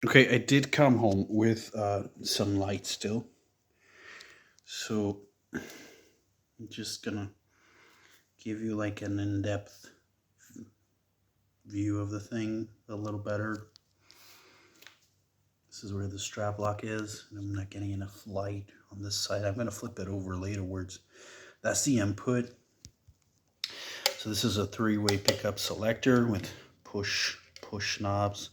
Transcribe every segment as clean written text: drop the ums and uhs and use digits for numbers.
Okay, I did come home with some light still, so I'm just gonna give you like an in-depth view of the thing a little better. This is where the strap lock is, and I'm not getting enough light on this side. I'm gonna flip it over laterwards. That's the input. So this is a three-way pickup selector with push knobs.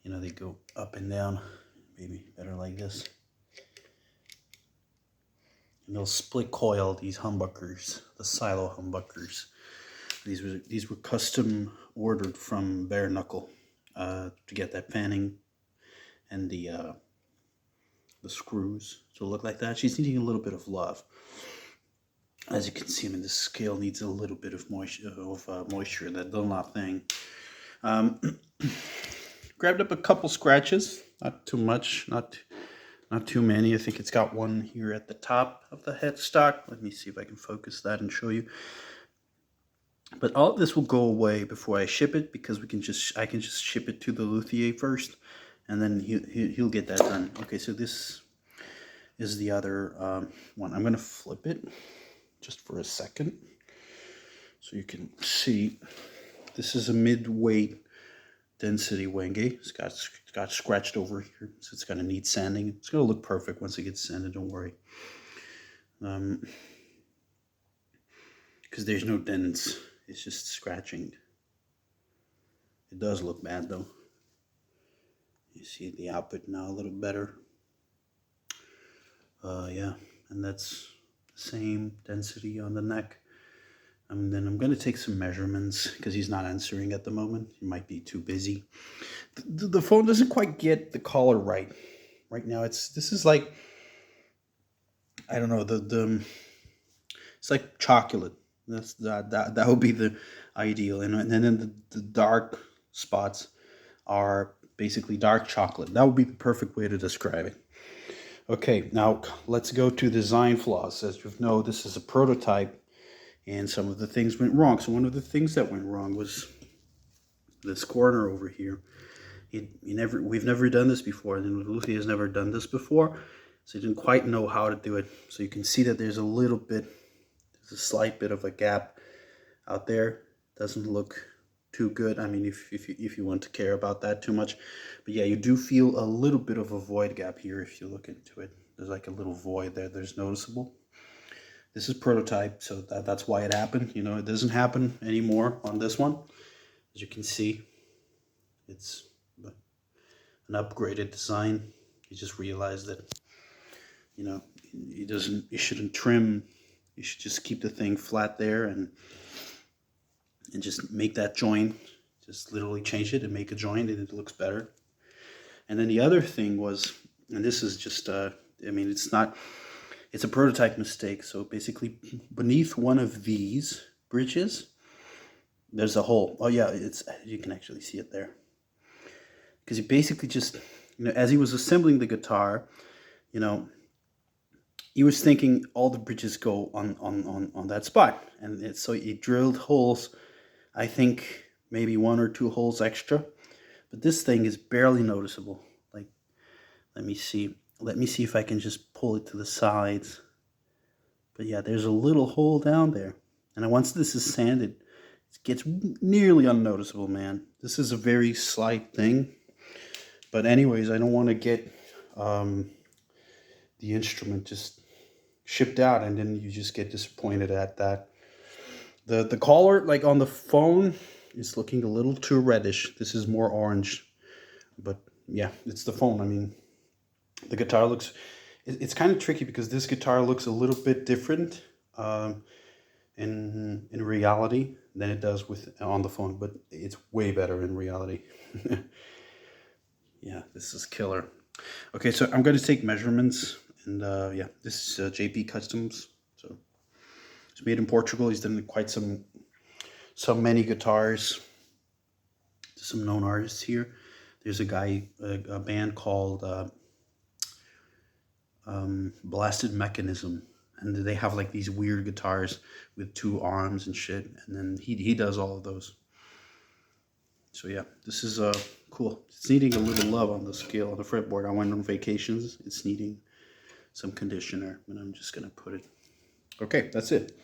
You know, they go up and down. Maybe better like this. And they'll split coil these humbuckers, the silo humbuckers. These were custom ordered from Bare Knuckle to get that panning and the screws to look like that. She's needing a little bit of love. As you can see, I mean, the scale needs a little bit of moisture, that Dunlop thing. Grabbed up a couple scratches, not too much, not too many. I think it's got one here at the top of the headstock. Let me see if I can focus that and show you. But all of this will go away before I ship it, because I can just ship it to the luthier first, and then he'll get that done. Okay, so this is the other one. I'm gonna flip it just for a second so you can see. This is a mid-weight density wenge. It's got scratched over here, so it's gonna need sanding. It's gonna look perfect once it gets sanded, don't worry. Because there's no dents, it's just scratching. It does look bad though. You see the output now a little better. Yeah, and that's the same density on the neck. And then I'm going to take some measurements because he's not answering at the moment. He might be too busy. The phone doesn't quite get the color right now. This is like, I don't know, it's like chocolate. That would be the ideal. And then the dark spots are basically dark chocolate. That would be the perfect way to describe it. Okay, now let's go to design flaws. As you know, this is a prototype, and some of the things went wrong. So one of the things that went wrong was this corner over here. We've never done this before, and Lucy has never done this before, so he didn't quite know how to do it. So you can see that there's a slight bit of a gap out there. Doesn't look too good. I mean, if you want to care about that too much. But yeah, you do feel a little bit of a void gap here if you look into it. There's like a little void there. There's noticeable. This is prototype, so that's why it happened. You know, it doesn't happen anymore on this one. As you can see, it's an upgraded design. You just realized that, you know, it shouldn't trim. You should just keep the thing flat there and just make that joint, just literally change it and make a joint, and it looks better. And then the other thing was, and this is just, I mean, it's a prototype mistake. So basically beneath one of these bridges, there's a hole. Oh yeah, you can actually see it there. Because he basically just, you know, as he was assembling the guitar, you know, he was thinking all the bridges go on that spot. And so he drilled holes, I think maybe one or two holes extra, but this thing is barely noticeable. Like, let me see if I can just pull it to the sides. But yeah, there's a little hole down there. And once this is sanded, it gets nearly unnoticeable, man. This is a very slight thing. But anyways, I don't want to get the instrument just shipped out and then you just get disappointed at that. The color, like on the phone, is looking a little too reddish. This is more orange. But yeah, it's the phone. I mean, the guitar looks... It's kind of tricky because this guitar looks a little bit different in reality than it does on the phone, but it's way better in reality. Yeah, this is killer. Okay, so I'm going to take measurements, and yeah, this is JP Customs. So it's made in Portugal. He's done quite some many guitars to some known artists here. There's a guy, a band called Blasted Mechanism, and they have like these weird guitars with two arms and shit, and then he does all of those. So yeah, this is cool. It's needing a little love on the scale, on the fretboard. I went on vacations. It's needing some conditioner, and I'm just going to put it. Okay, that's it.